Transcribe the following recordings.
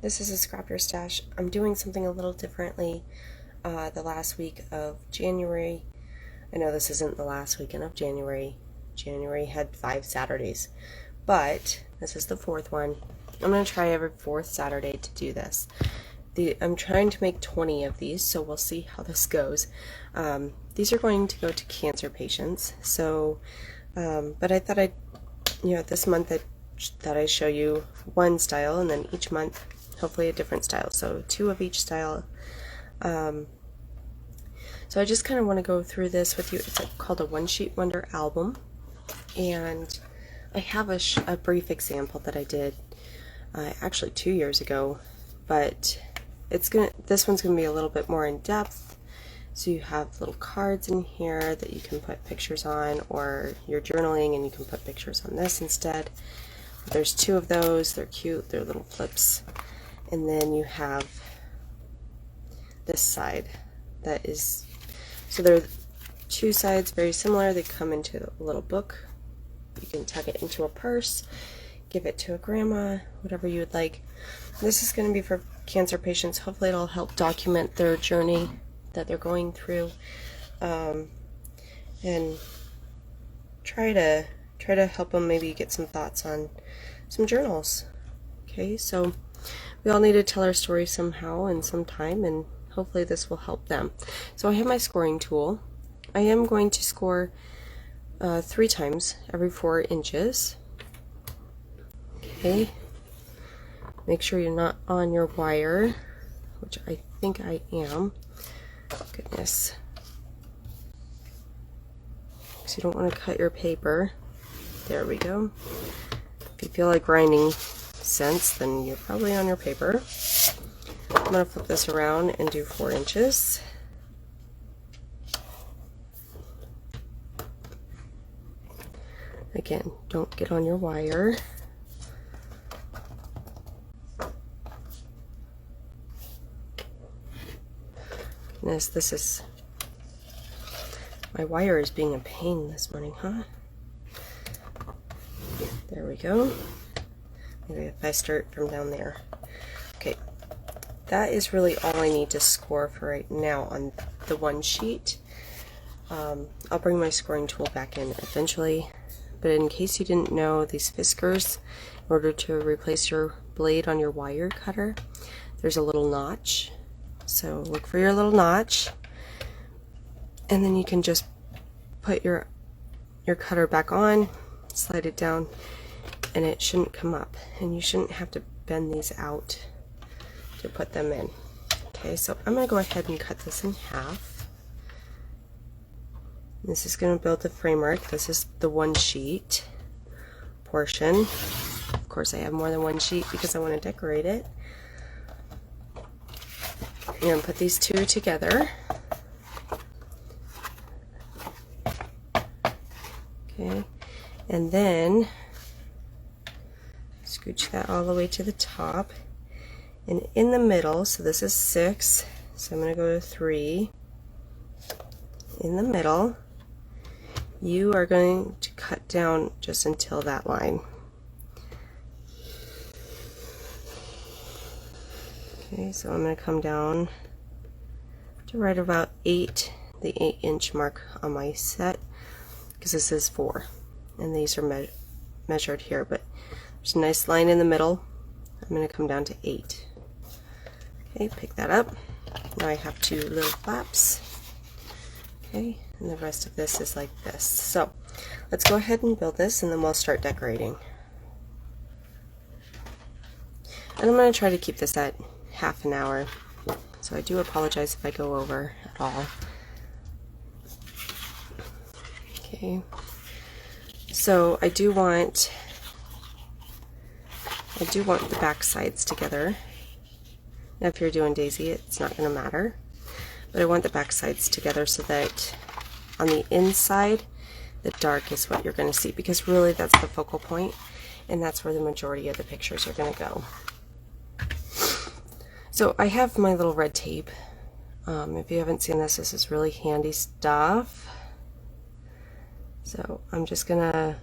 This is a Scrap Your Stash. I'm doing something a little differently the last week of January. I know this isn't the last weekend of January. January had 5 Saturdays, but this is the 4th one. I'm going to try every 4th Saturday to do this. I'm trying to make 20 of these, so we'll see how this goes. These are going to go to cancer patients, so, but I thought this month that I show you one style, and then each month hopefully a different style, so 2 of each style. So I just kind of want to go through this with you. It's called a One Sheet Wonder album, and I have a brief example that I did actually 2 years ago, but this one's gonna be a little bit more in depth. So you have little cards in here that you can put pictures on, or you're journaling and you can put pictures on this instead. But there's 2 of those. They're cute. They're little flips. And then you have this side that is, so there are 2 sides very similar. They come into a little book. You can tuck it into a purse, give it to a grandma, whatever you would like. This is going to be for cancer patients. Hopefully it'll help document their journey that they're going through, and try to help them maybe get some thoughts on some journals. Okay, so we all need to tell our story somehow and sometime, and hopefully this will help them. So I have my scoring tool. I am going to score 3 times every 4 inches. Okay, make sure you're not on your wire, which I think I am. Goodness. So you don't want to cut your paper. There we go. If you feel like grinding cents, then you're probably on your paper. I'm going to flip this around and do 4 inches. Again, don't get on your wire. This is, my wire is being a pain this morning, huh? There we go. Maybe if I start from down there. Okay, that is really all I need to score for right now on the one sheet. I'll bring my scoring tool back in eventually, but in case you didn't know, these Fiskars, in order to replace your blade on your wire cutter, there's a little notch. So look for your little notch, and then you can just put your cutter back on, slide it down, and it shouldn't come up, and you shouldn't have to bend these out to put them in. Okay, so I'm going to go ahead and cut this in half. This is going to build the framework. This is the one sheet portion. Of course I have more than one sheet because I want to decorate it. I'm going to put these 2 together. Okay, and then scooch that all the way to the top. And in the middle, so this is 6, so I'm going to go to 3. In the middle, you are going to cut down just until that line. Okay, so I'm going to come down to right about 8, the 8-inch mark on my set, because this is 4, and these are measured here, but there's a nice line in the middle. I'm going to come down to 8. Okay, pick that up. Now I have 2 little flaps. Okay, and the rest of this is like this. So let's go ahead and build this, and then we'll start decorating. And I'm going to try to keep this at half an hour, so I do apologize if I go over at all. Okay, so I do want the back sides together. Now if you're doing daisy, it's not going to matter, but I want the back sides together so that on the inside the dark is what you're going to see, because really that's the focal point, and that's where the majority of the pictures are going to go. So I have my little red tape. If you haven't seen this, this is really handy stuff. So I'm just gonna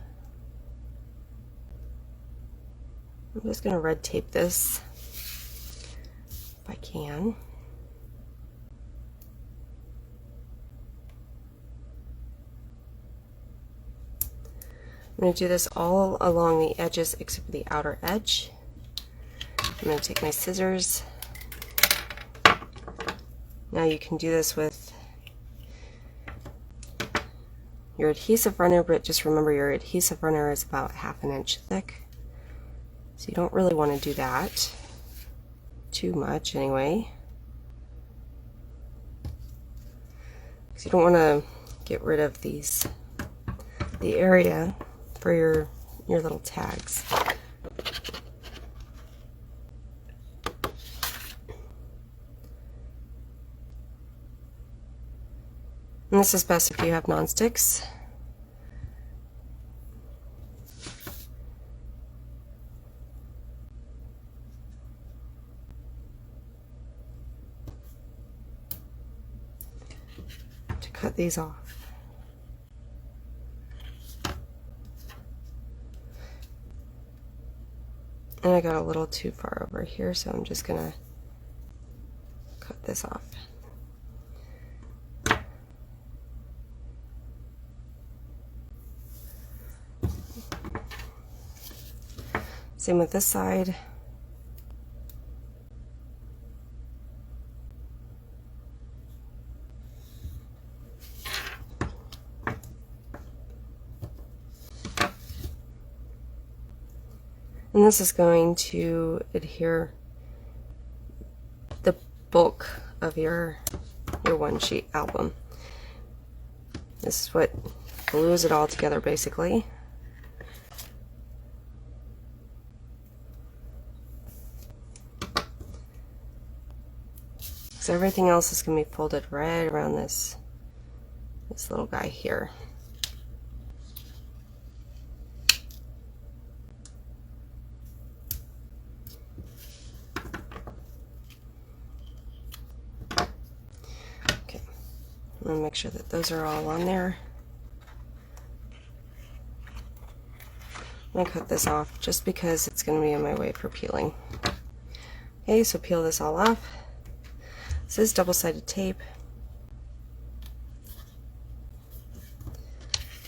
red tape this if I can. I'm going to do this all along the edges except for the outer edge. I'm going to take my scissors. Now you can do this with your adhesive runner, but just remember your adhesive runner is about 1/2 inch thick. So you don't really want to do that too much anyway. Because you don't want to get rid of the area for your little tags. And this is best if you have non-sticks. To cut these off. And I got a little too far over here, so I'm just gonna cut this off. Same with this side. And this is going to adhere the bulk of your one sheet album. This is what glues it all together basically. So everything else is going to be folded right around this little guy here. Okay, I'm going to make sure that those are all on there. I'm going to cut this off just because it's going to be in my way for peeling. Okay, so peel this all off. This is double-sided tape.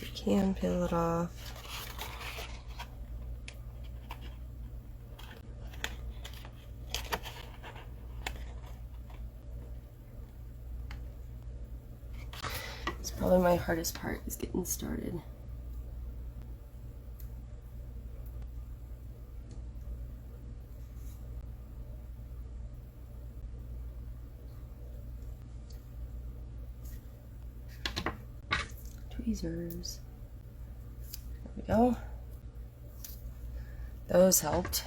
You can peel it off. It's probably my hardest part, is getting started. Tweezers. There we go. Those helped.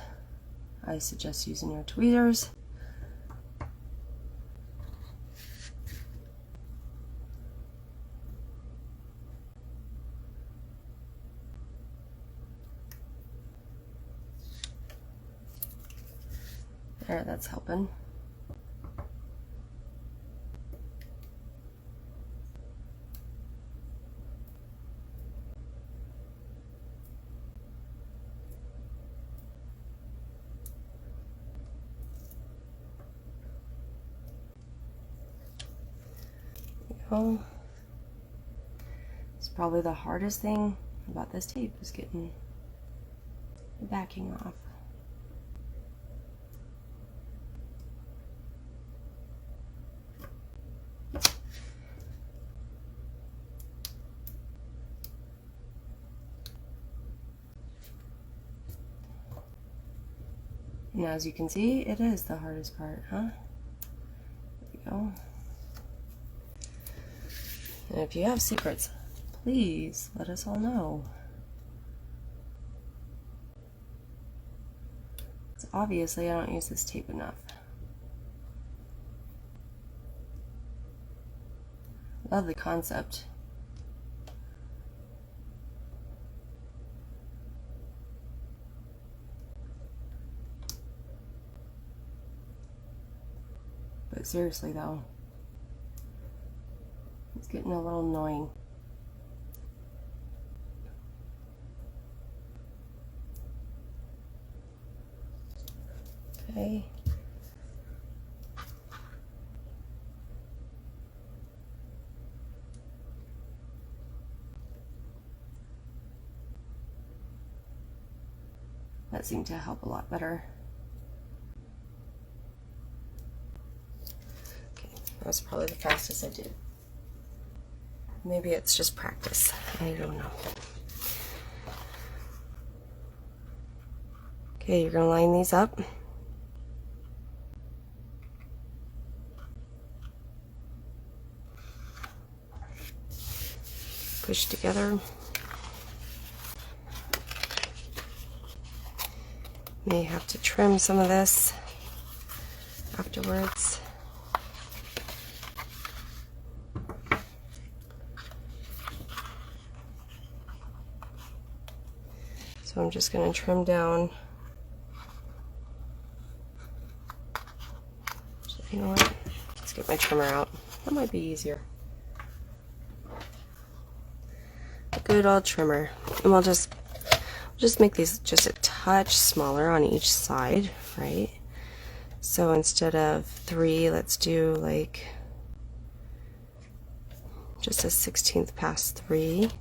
I suggest using your tweezers. There, that's helping. It's probably the hardest thing about this tape is getting the backing off. And as you can see, it is the hardest part, huh? There we go. And if you have secrets, please let us all know. So obviously I don't use this tape enough. Love the concept. But seriously though, it's getting a little annoying. Okay. That seemed to help a lot better. Okay, that was probably the fastest I did. Maybe it's just practice. I don't know. Okay, you're going to line these up. Push together. May have to trim some of this afterwards. So I'm just going to trim down. So you know what? Let's get my trimmer out. That might be easier. A good old trimmer. And we'll just make these just a touch smaller on each side, right? So instead of 3, let's do like just a 1/16 past 3.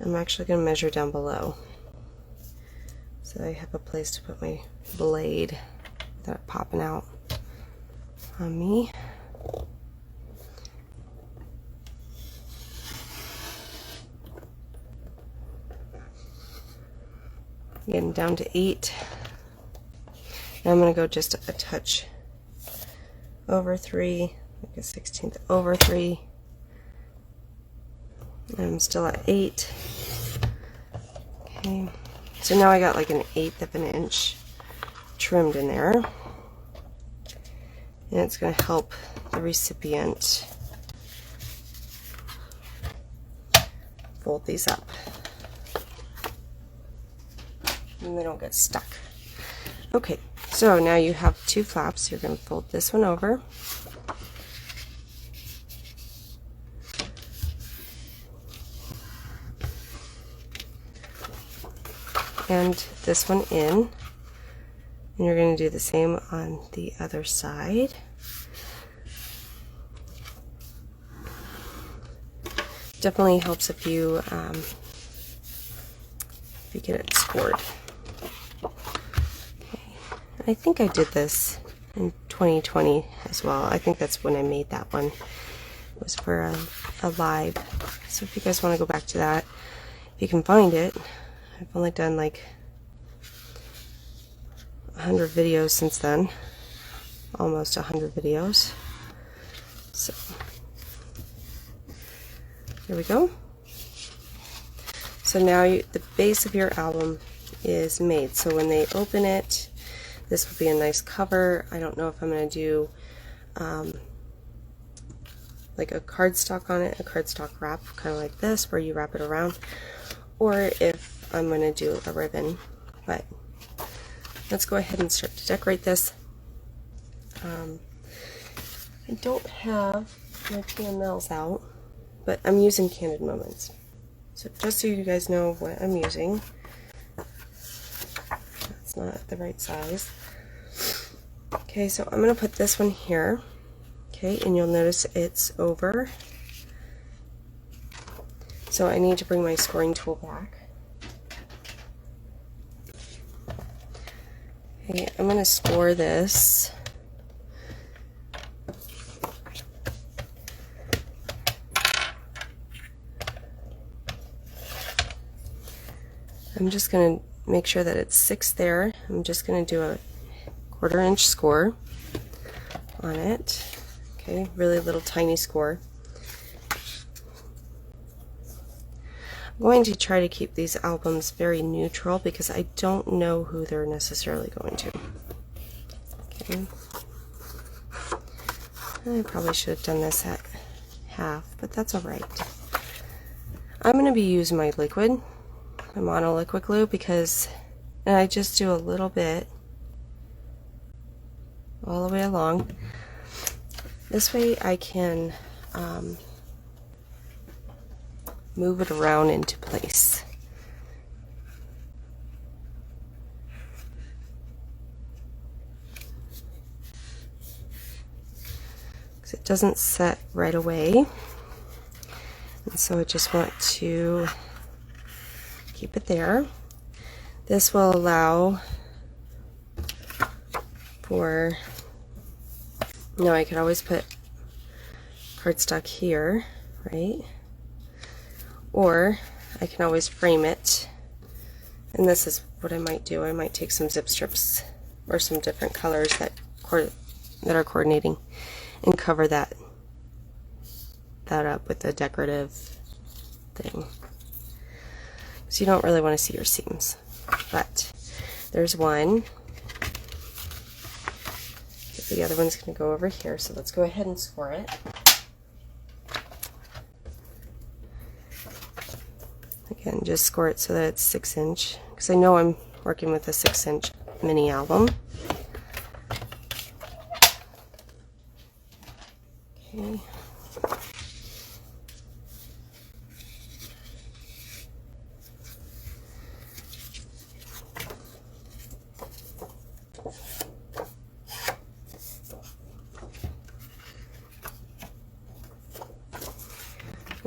I'm actually going to measure down below so I have a place to put my blade without it popping out on me. Getting down to 8. Now I'm going to go just a touch over 3, like a 1/16 over 3. I'm still at 8. Okay, so now I got like an 1/8 of an inch trimmed in there, and it's going to help the recipient fold these up and they don't get stuck. Okay, so now you have 2 flaps. You're going to fold this one over. And this one in, and you're going to do the same on the other side. Definitely helps if you get it scored. Okay. I think I did this in 2020 as well. I think that's when I made that one. It was for a live. So if you guys want to go back to that, if you can find it. I've only done like 100 videos since then, almost 100 videos. So here we go. So now the base of your album is made. So when they open it, this will be a nice cover. I don't know if I'm going to do like a cardstock on it, a cardstock wrap, kind of like this, where you wrap it around, or if I'm going to do a ribbon. But let's go ahead and start to decorate this. I don't have my PMLs out, but I'm using Candid Moments. So just so you guys know what I'm using. That's not the right size. Okay, so I'm going to put this one here. Okay, and you'll notice it's over. So I need to bring my scoring tool back. Okay, I'm going to score this. I'm just going to make sure that it's 6 there. I'm just going to do a 1/4 inch score on it. Okay, really little tiny score. I'm going to try to keep these albums very neutral because I don't know who they're necessarily going to. Okay. I probably should have done this at half, but that's alright. I'm going to be using my liquid, my mono liquid glue, because and I just do a little bit all the way along. This way I can move it around into place. Because it doesn't set right away, and so I just want to keep it there. This will allow for, I could always put cardstock here, right? Or I can always frame it. And this is what I might do. I might take some zip strips or some different colors that are coordinating and cover that up with a decorative thing. So you don't really want to see your seams. But there's one. The other one's going to go over here, so let's go ahead and score it. Again, just score it so that it's 6-inch, because I know I'm working with a 6-inch mini album. Okay.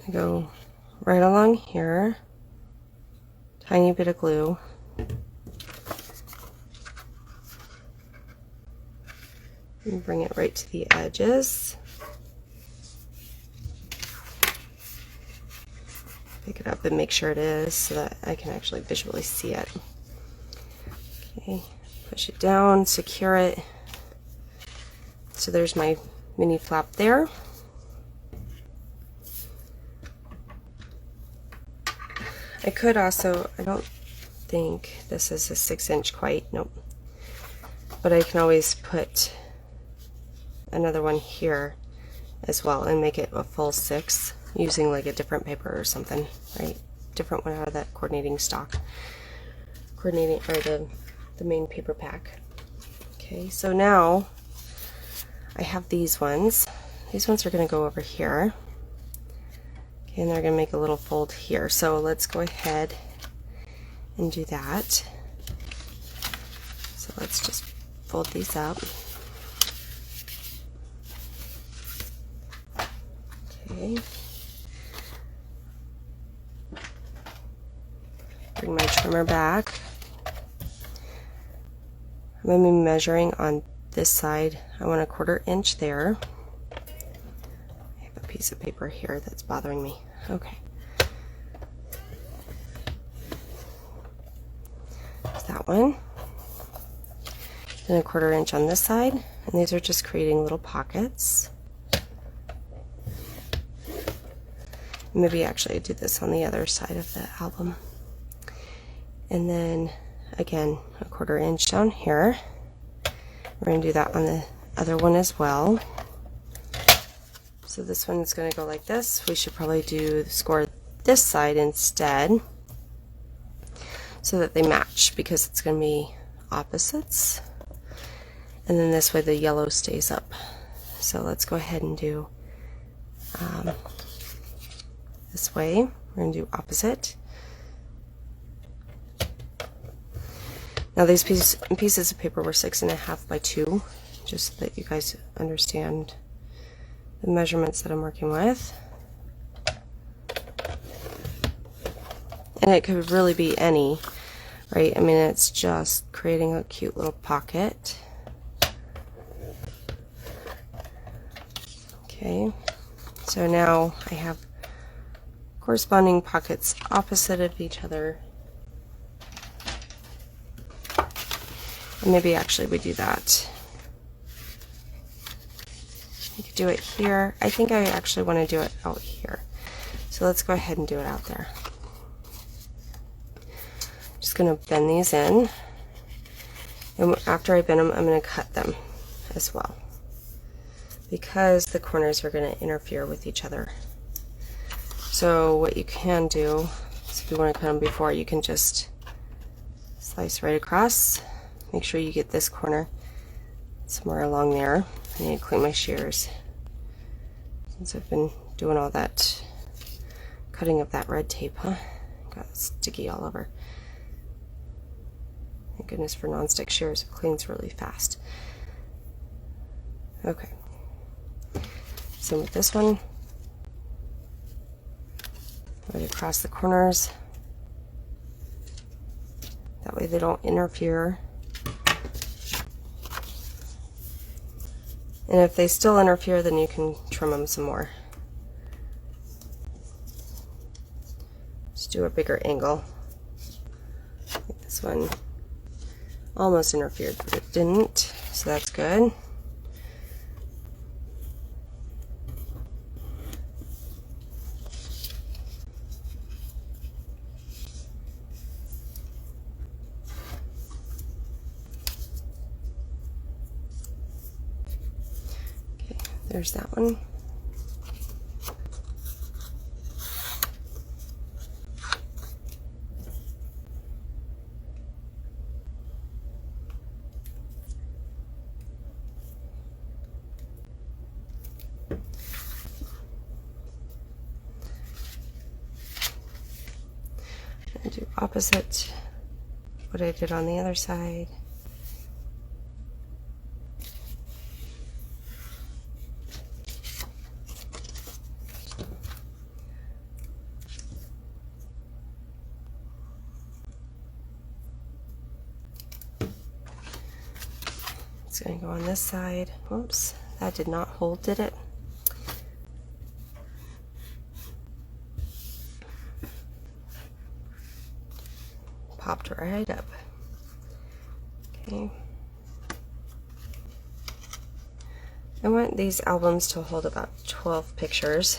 I go right along here, tiny bit of glue, and bring it right to the edges. Pick it up and make sure it is so that I can actually visually see it. Okay, push it down, secure it. So there's my mini flap there. I could also, I don't think this is a 6-inch quite, nope. But I can always put another one here as well and make it a full 6 using like a different paper or something, right? Different one out of that coordinating stock. Coordinating, or the main paper pack. Okay, so now I have these ones. These ones are going to go over here. Okay, and they're going to make a little fold here. So let's go ahead and do that. So let's just fold these up. Okay. Bring my trimmer back. I'm going to be measuring on this side. I want a 1/4 inch there. I have a piece of paper here that's bothering me. Okay. There's that one. Then a 1/4 inch on this side. And these are just creating little pockets. Maybe actually I do this on the other side of the album. And then again, a 1/4 inch down here. We're going to do that on the other one as well. So this one is going to go like this. We should probably score this side instead so that they match, because it's going to be opposites. And then this way the yellow stays up. So let's go ahead and do this way. We're going to do opposite. Now these pieces of paper were 6.5 by 2, just so that you guys understand the measurements that I'm working with. And it could really be any, right? I mean, it's just creating a cute little pocket. Okay, so now I have corresponding pockets opposite of each other. Or maybe actually we do that. You could do it here. I think I actually want to do it out here. So let's go ahead and do it out there. Just going to bend these in. And after I bend them, I'm going to cut them as well, because the corners are going to interfere with each other. So what you can do is, if you want to cut them before, you can just slice right across. Make sure you get this corner somewhere along there. I need to clean my shears, since I've been doing all that cutting of that red tape, huh? Got sticky all over. Thank goodness for non-stick shears. It cleans really fast. Okay. Same with this one. Right across the corners. That way they don't interfere. And if they still interfere, then you can trim them some more. Just do a bigger angle. Like this one almost interfered, but it didn't, so that's good. Okay, there's that one. Do opposite what I did on the other side. It's going to go on this side. Whoops, that did not hold, did it? Popped right up. Okay. I want these albums to hold about 12 pictures.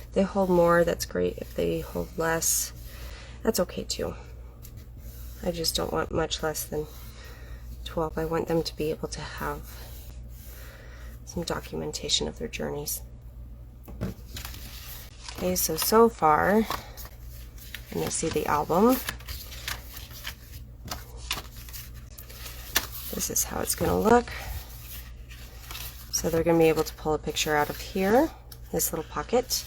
If they hold more, that's great. If they hold less, that's okay too. I just don't want much less than 12. I want them to be able to have some documentation of their journeys. Okay, so far, I'm going to see the album. This is how it's going to look. So they're going to be able to pull a picture out of here, this little pocket.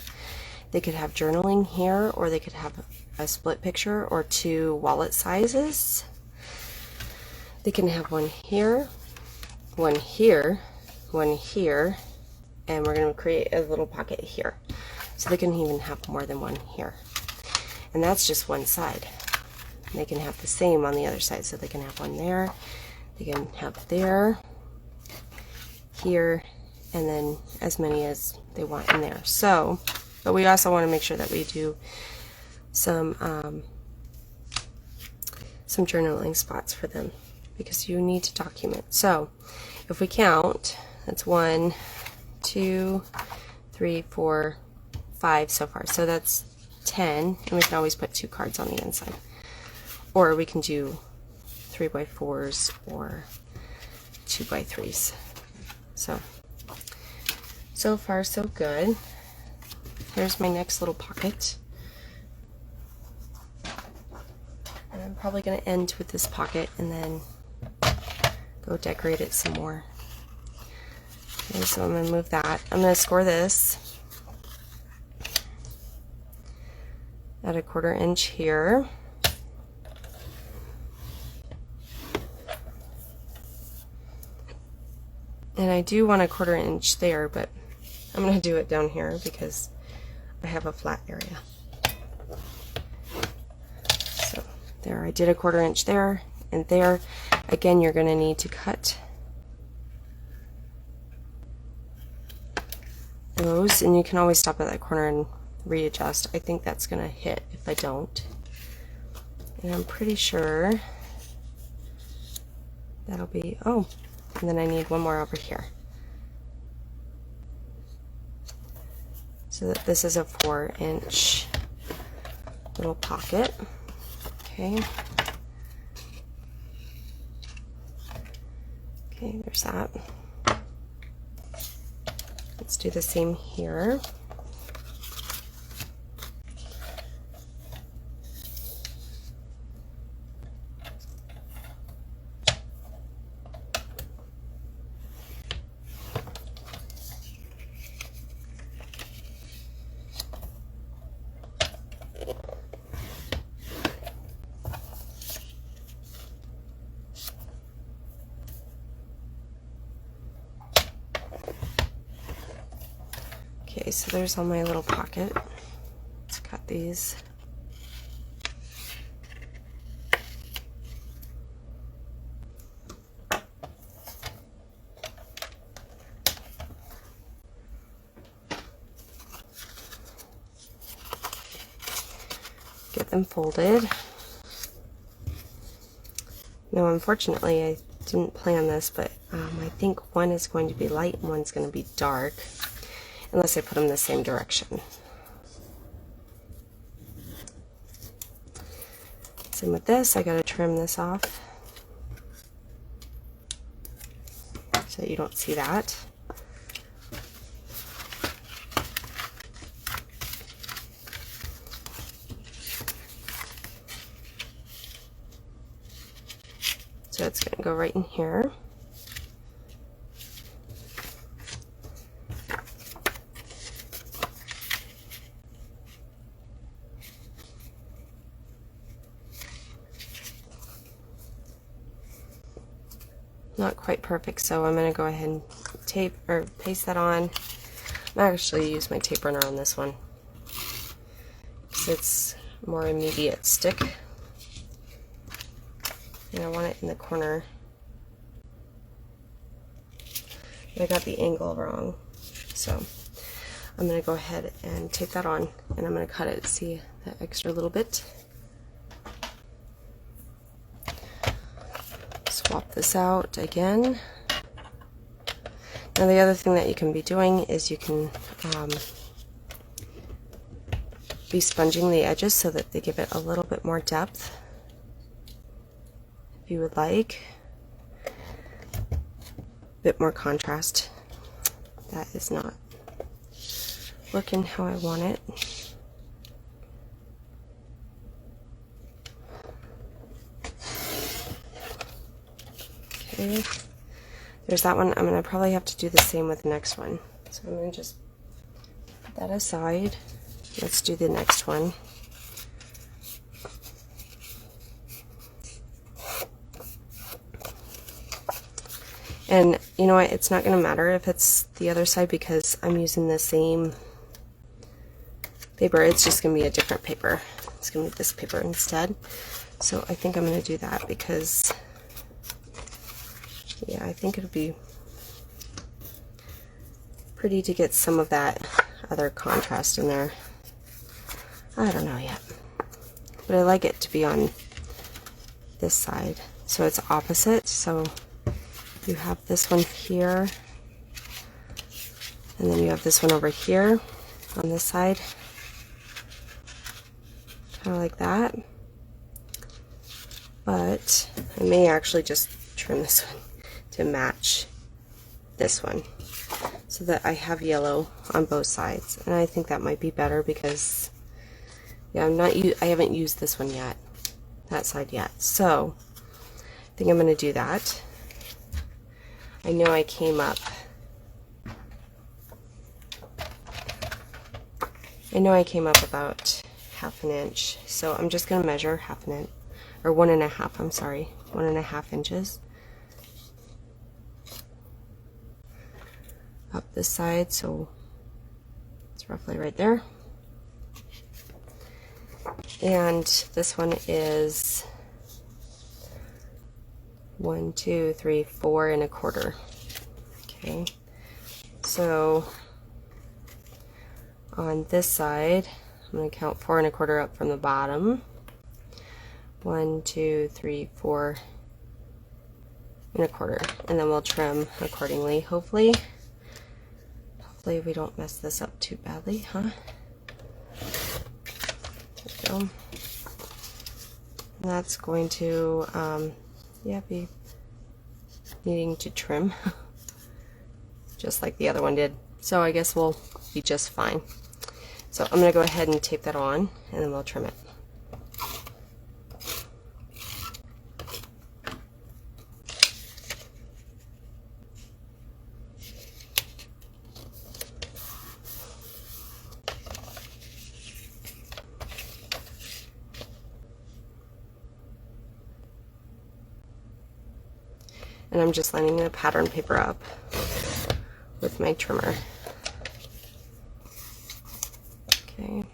They could have journaling here, or they could have a split picture or two wallet sizes. They can have one here, one here, one here, and we're going to create a little pocket here. So they can even have more than one here. And that's just one side. They can have the same on the other side, so they can have one there. They can have there, here, and then as many as they want in there. So, but we also want to make sure that we do some journaling spots for them, because you need to document. So, if we count, that's 1, 2, 3, 4, 5 so far. So that's 10, and we can always put 2 cards on the inside. Or we can do 3x4s or 2x3s. So far so good. Here's my next little pocket. And I'm probably going to end with this pocket and then go decorate it some more. Okay, so I'm going to move that. I'm going to score this at a 1/4 inch here. And I do want a 1/4 inch there, but I'm going to do it down here because I have a flat area. So there, I did a 1/4 inch there and there. Again, you're going to need to cut those, and you can always stop at that corner and readjust. I think that's going to hit if I don't. And I'm pretty sure that'll be, oh, and then I need one more over here. So that this is a 4-inch little pocket. Okay. Okay, there's that. Let's do the same here. Okay, so there's all my little pocket. Let's cut these. got them folded. Now, unfortunately, I didn't plan this, but I think one is going to be light and one's going to be dark, unless I put them the same direction. Same with this, I gotta trim this off so you don't see that. So it's going to go right in here. Not quite perfect, so I'm going to go ahead and tape or paste that on. I actually use my tape runner on this one because it's more immediate stick. And I want it in the corner. But I got the angle wrong. So I'm going to go ahead and tape that on, and I'm going to cut it, see that extra little bit. Swap this out again. Now the other thing that you can be doing is you can be sponging the edges so that they give it a little bit more depth. If you would like a bit more contrast. That is not looking how I want it. Okay, there's that one. I'm going to probably have to do the same with the next one. So I'm going to just put that aside. Let's do the next one. And you know what, it's not going to matter if it's the other side because I'm using the same paper. It's just going to be a different paper. It's going to be this paper instead. So I think I'm going to do that because, yeah, I think it'll be pretty to get some of that other contrast in there. I don't know yet. But I like it to be on this side. So it's opposite. So you have this one here, and then you have this one over here on this side, kind of like that. But I may actually just trim this one to match this one so that I have yellow on both sides, and I think that might be better because, yeah, I haven't used this one yet, that side yet, so I think I'm going to do that. I know I came up about ½ an inch, so I'm just going to measure ½ an inch, or 1.5, I'm sorry, 1.5 inches up this side, so it's roughly right there. And this one is 1, 2, 3, 4.25. Okay, so on this side, I'm going to count 4.25 up from the bottom. 1, 2, 3, 4.25, and then we'll trim accordingly. Hopefully we don't mess this up too badly, huh? There we go. That's going to, yeah, be needing to trim, just like the other one did. So I guess we'll be just fine. So I'm going to go ahead and tape that on, and then we'll trim it. And I'm just lining the pattern paper up with my trimmer. Okay.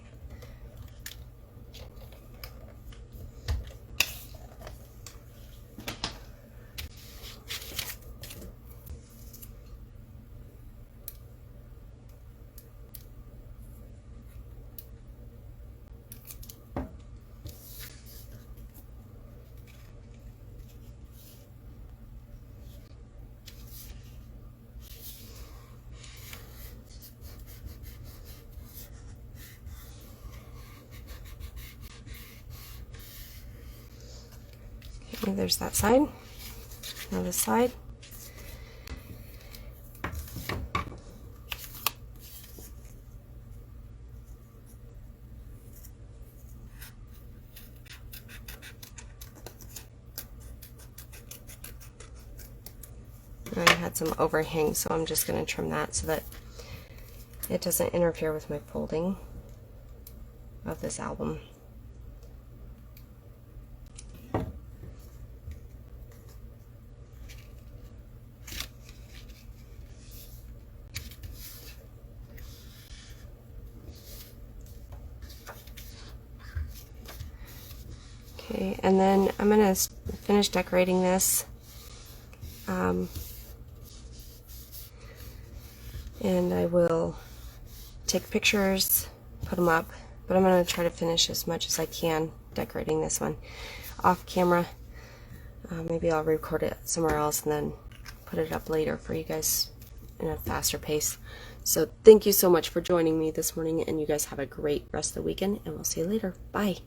Okay, there's that side. Now this side. I had some overhang, so I'm just going to trim that so that it doesn't interfere with my folding of this album. Okay, and then I'm going to finish decorating this. And I will take pictures, put them up, but I'm going to try to finish as much as I can decorating this one off camera. Maybe I'll record it somewhere else and then put it up later for you guys in a faster pace. So thank you so much for joining me this morning, and you guys have a great rest of the weekend, and we'll see you later. Bye.